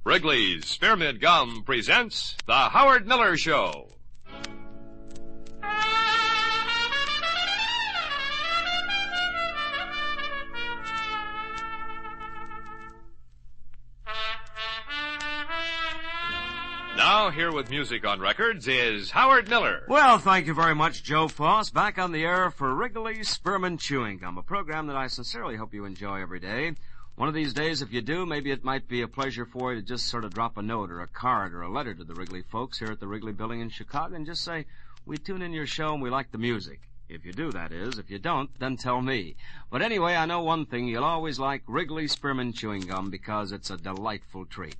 Wrigley's Spearmint Gum presents The Howard Miller Show. Now, here with music on records is Howard Miller. Well, thank you very much, Joe Foss. Back on the air for Wrigley's Spearmint Chewing Gum, a program that I sincerely hope you enjoy every day. One of these days, if you do, maybe it might be a pleasure for you to just sort of drop a note or a card or a letter to the Wrigley folks here at the Wrigley Building in Chicago and just say, we tune in your show and we like the music. If you do, that is. If you don't, then tell me. But anyway, I know one thing. You'll always like Wrigley Spearmint Chewing Gum because it's a delightful treat.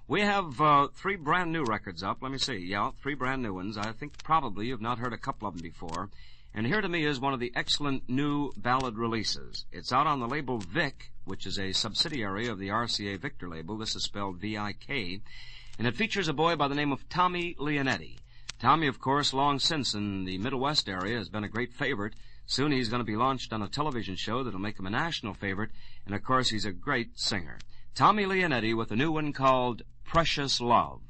We have 3 brand new records up. Let me see. Yeah, 3 brand new ones. I think probably you've not heard a couple of them before. And here to me is one of the excellent new ballad releases. It's out on the label Vic, which is a subsidiary of the RCA Victor label. This is spelled V-I-K. And it features a boy by the name of Tommy Leonetti. Tommy, of course, long since in the Middle West area has been a great favorite. Soon he's going to be launched on a television show that'll make him a national favorite. And, of course, he's a great singer. Tommy Leonetti with a new one called Precious Love.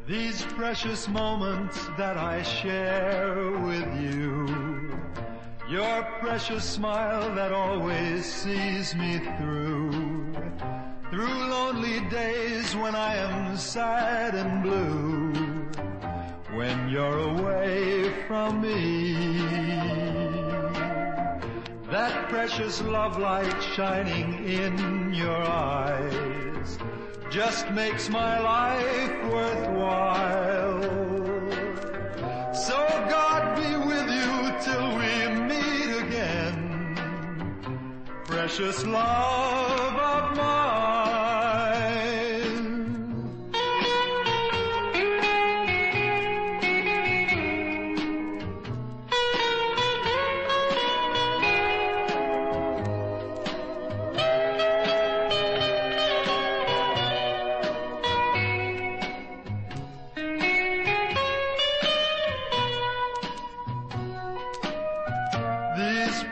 These precious moments that I share with you, your precious smile that always sees me through lonely days when I am sad and blue, when you're away from me. That precious love light shining in your eyes just makes my life worthwhile. So God be with you till we meet again, precious love of mine.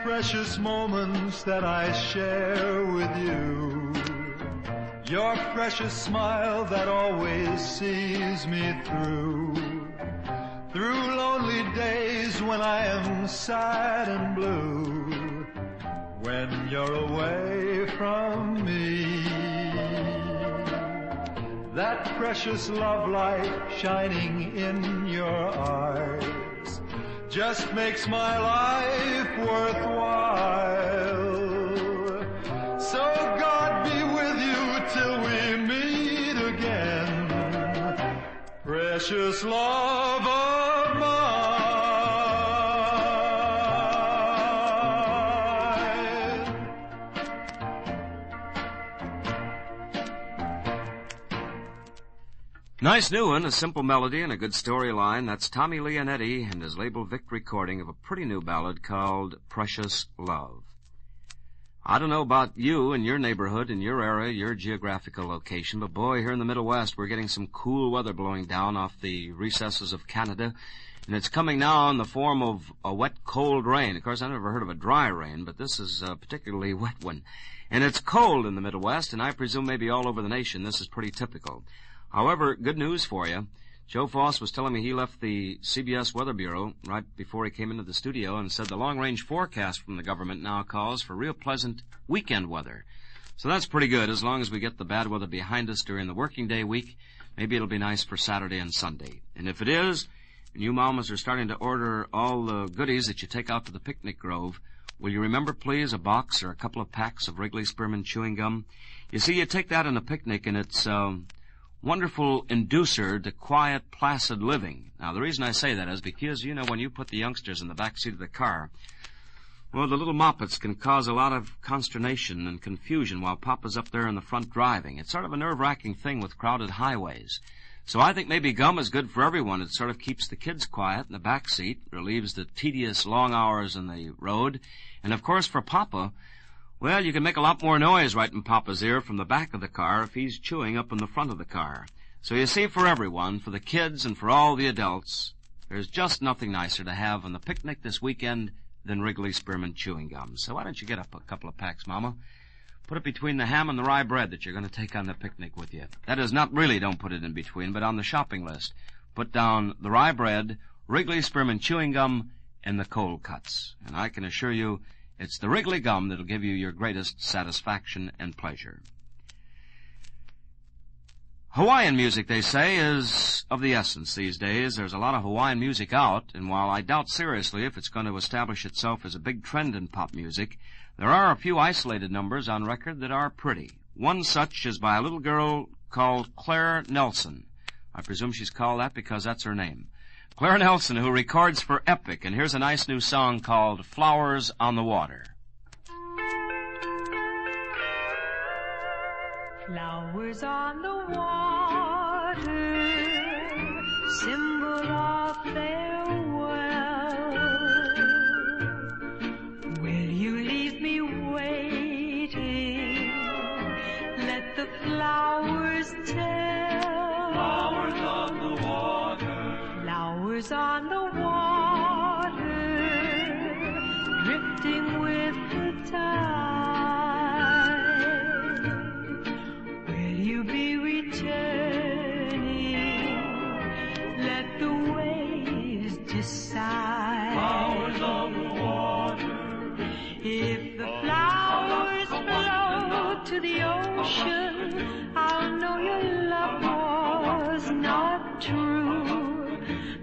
Precious moments that I share with you, your precious smile that always sees me through lonely days when I am sad and blue, when you're away from me. That precious love light shining in your eyes just makes my life worthwhile. So God be with you till we meet again, precious love of mine. Nice new one, a simple melody and a good storyline. That's Tommy Leonetti and his label Vic recording of a pretty new ballad called Precious Love. I don't know about you and your neighborhood and your area, your geographical location, but boy, here in the Middle West, we're getting some cool weather blowing down off the recesses of Canada, and it's coming now in the form of a wet, cold rain. Of course, I never heard of a dry rain, but this is a particularly wet one. And it's cold in the Middle West, and I presume maybe all over the nation this is pretty typical. However, good news for you. Joe Foss was telling me he left the CBS Weather Bureau right before he came into the studio and said the long-range forecast from the government now calls for real pleasant weekend weather. So that's pretty good. As long as we get the bad weather behind us during the working day week, maybe it'll be nice for Saturday and Sunday. And if it is, and you mamas are starting to order all the goodies that you take out to the picnic grove, will you remember, please, a box or a couple of packs of Wrigley Spearmint Chewing Gum? You see, you take that on a picnic, and it's wonderful inducer to quiet, placid living. Now, the reason I say that is because, you know, when you put the youngsters in the back seat of the car, well, the little moppets can cause a lot of consternation and confusion while Papa's up there in the front driving. It's sort of a nerve-wracking thing with crowded highways. So I think maybe gum is good for everyone. It sort of keeps the kids quiet in the back seat, relieves the tedious long hours on the road, and, of course, for Papa, well, you can make a lot more noise right in Papa's ear from the back of the car if he's chewing up in the front of the car. So you see, for everyone, for the kids and for all the adults, there's just nothing nicer to have on the picnic this weekend than Wrigley Spearmint chewing gum. So why don't you get up a couple of packs, Mama? Put it between the ham and the rye bread that you're going to take on the picnic with you. That is, not really don't put it in between, but on the shopping list. Put down the rye bread, Wrigley Spearmint chewing gum, and the cold cuts. And I can assure you, it's the Wrigley gum that'll give you your greatest satisfaction and pleasure. Hawaiian music, they say, is of the essence these days. There's a lot of Hawaiian music out, and while I doubt seriously if it's going to establish itself as a big trend in pop music, there are a few isolated numbers on record that are pretty. One such is by a little girl called Claire Nelson. I presume she's called that because that's her name. Claire Nelson, who records for Epic, and here's a nice new song called Flowers on the Water. Flowers on the water, symbol of farewell. Will you leave me waiting? Let the flowers tell. Flowers on the water. Flowers on the water, drifting with the tide. You be returning, let the waves decide. Flowers on the water. If the flowers float to the ocean, I'll know your love was not true.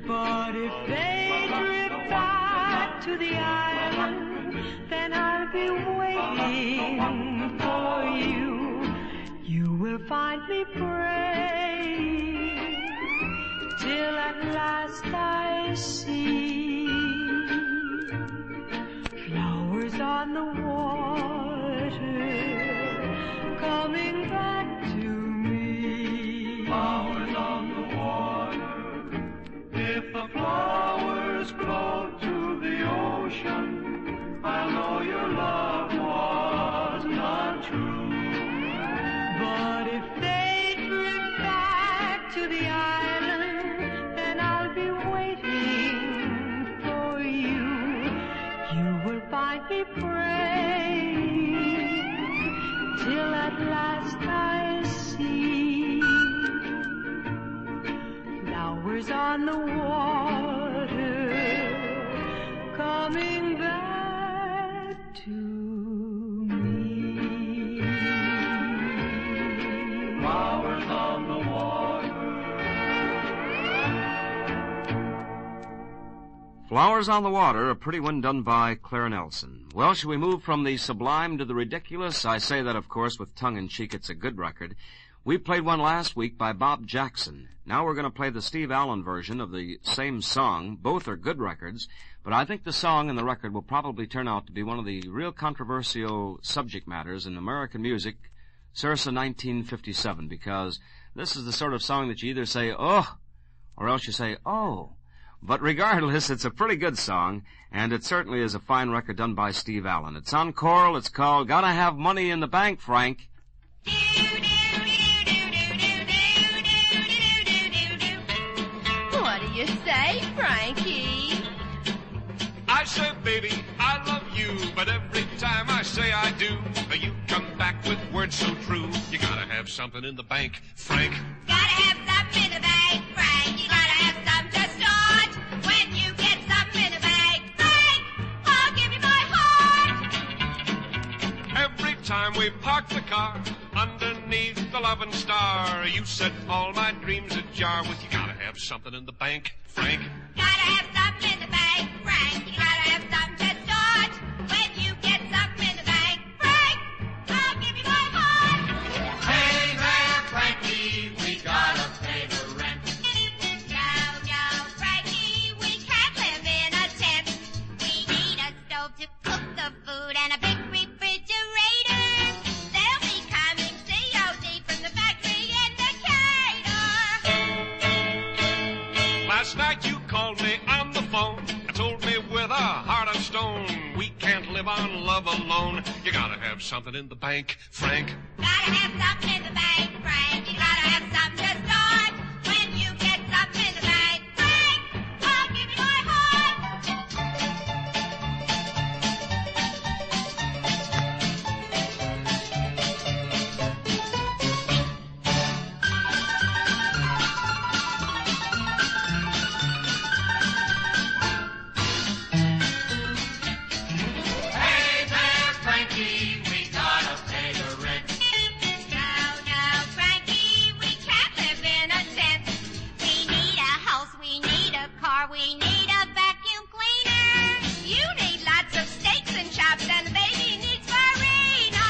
But if they drift back to the island, then I'll be waiting for you. You will find me praying till at last I see flowers on the water coming back to me. Flowers on the water. If the flowers float to the ocean, I'll know your love was not true. But if they drift back to the island, then I'll be waiting for you. You will find me praying till at last I see flowers on the water coming back to me. Flowers on the water. Flowers on the Water, a pretty one done by Claire Nelson. Well, shall we move from the sublime to the ridiculous? I say that, of course, with tongue-in-cheek. It's a good record. We played one last week by Bob Jackson. Now we're going to play the Steve Allen version of the same song. Both are good records, but I think the song and the record will probably turn out to be one of the real controversial subject matters in American music circa 1957, because this is the sort of song that you either say, oh, or else you say, oh. But regardless, it's a pretty good song, and it certainly is a fine record done by Steve Allen. It's on choral. It's called Gotta Have Money in the Bank, Frank. What do you say, Frankie? I say, baby, I love you, but every time I say I do, you come back with words so true. You gotta have something in the bank, Frank. Gotta have something in the bank, Frank. You gotta have something to start. When you get something in the bank, Frank, I'll give you my heart. Every time we park the car underneath the loving star, you set all my dreams ajar with you gotta have something in the bank, Frank. Gotta have something in the bank, Frank. You gotta have something to start. When you get something in the bank, Frank, I'll give you my heart. Hey there, Frankie, we gotta pay the rent. No, Frankie, we can't live in a tent. We need a stove to cook the food and a big refrigerator. They'll be coming COD from the factory in Decatur. Last night you called me on the phone and told me with a heart of stone we can't live on love alone. You gotta have something in the bank, Frank. Gotta have something in the bank, Frank. You gotta have something to start. car, we need a vacuum cleaner. You need lots of steaks and chops, and the baby needs farina.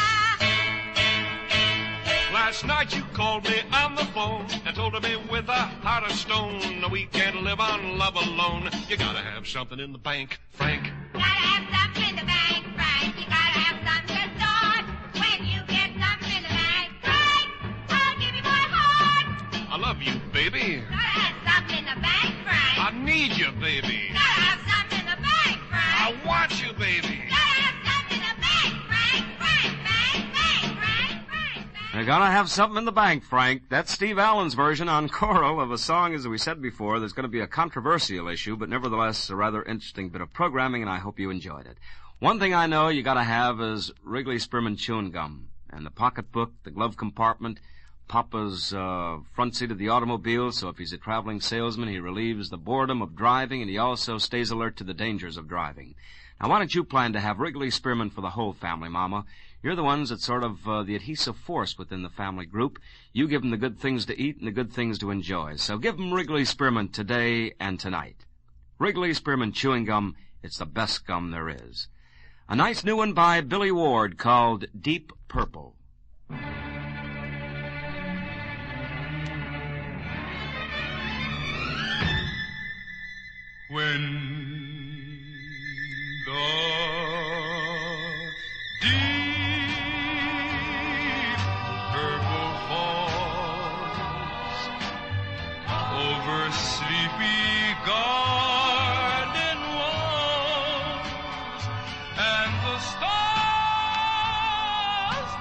Last night you called me on the phone and told me with a heart of stone we can't live on love alone. You gotta have something in the bank, Frank. Gotta have something in the bank, Frank. You gotta have something to start. When you get something in the bank, Frank, I'll give you my heart. I love you, baby. Gotta have something in the bank, Frank. I need you, baby. Gotta have something in the bank, Frank. I want you, baby. Gotta have something in the bank, Frank. Frank, Frank, Frank, Frank, Frank, Frank. You're gonna have something in the bank, Frank. That's Steve Allen's version on choral of a song, as we said before, that's going to be a controversial issue, but nevertheless a rather interesting bit of programming, and I hope you enjoyed it. One thing I know you gotta have is Wrigley Spearmint chewing gum. And the pocketbook, the glove compartment, Papa's front seat of the automobile, so if he's a traveling salesman, he relieves the boredom of driving, and he also stays alert to the dangers of driving. Now, why don't you plan to have Wrigley Spearmint for the whole family, Mama? You're the ones that sort of the adhesive force within the family group. You give them the good things to eat and the good things to enjoy. So give them Wrigley Spearmint today and tonight. Wrigley Spearmint chewing gum, it's the best gum there is. A nice new one by Billy Ward called Deep Purple. When the deep purple falls over sleepy garden walls, and the stars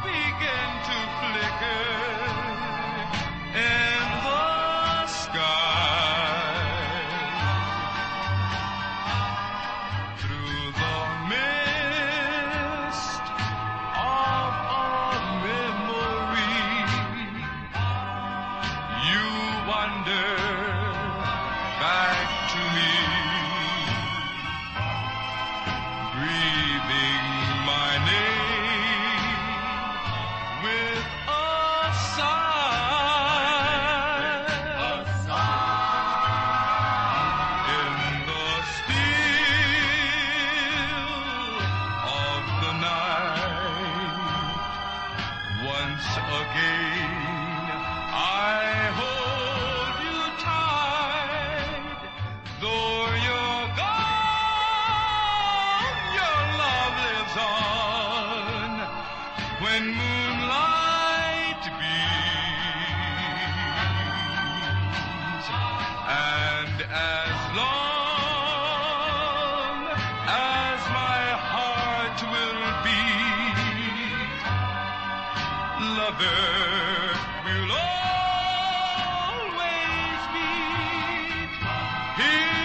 begin to flicker in the sky. Through the mist of a memory, you wander back to me, breathing my name with a sigh. In the still of the night, once again I hold you tight. Though you're gone, your love lives on when moonlight beams. And as long as my heart will beat, lover will always meet here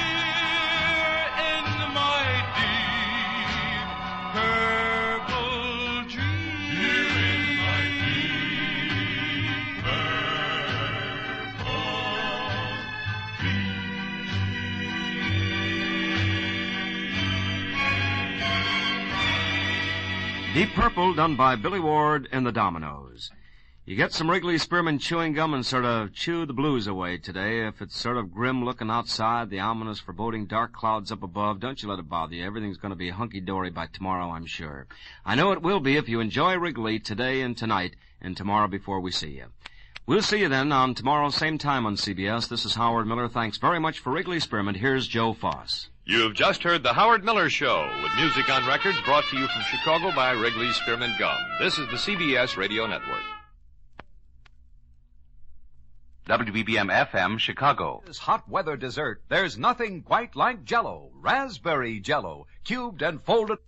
in my deep purple dream. Here in my deep purple Deep Purple, done by Billy Ward and the Dominoes. You get some Wrigley Spearmint chewing gum and sort of chew the blues away today. If it's sort of grim looking outside, the ominous foreboding dark clouds up above, don't you let it bother you. Everything's going to be hunky-dory by tomorrow, I'm sure. I know it will be if you enjoy Wrigley today and tonight and tomorrow before we see you. We'll see you then on tomorrow, same time on CBS. This is Howard Miller. Thanks very much for Wrigley Spearmint. Here's Joe Foss. You've just heard The Howard Miller Show, with music on records brought to you from Chicago by Wrigley Spearmint Gum. This is the CBS Radio Network. WBBM-FM, Chicago. This hot weather dessert, there's nothing quite like Jell-O. Raspberry Jell-O, cubed and folded.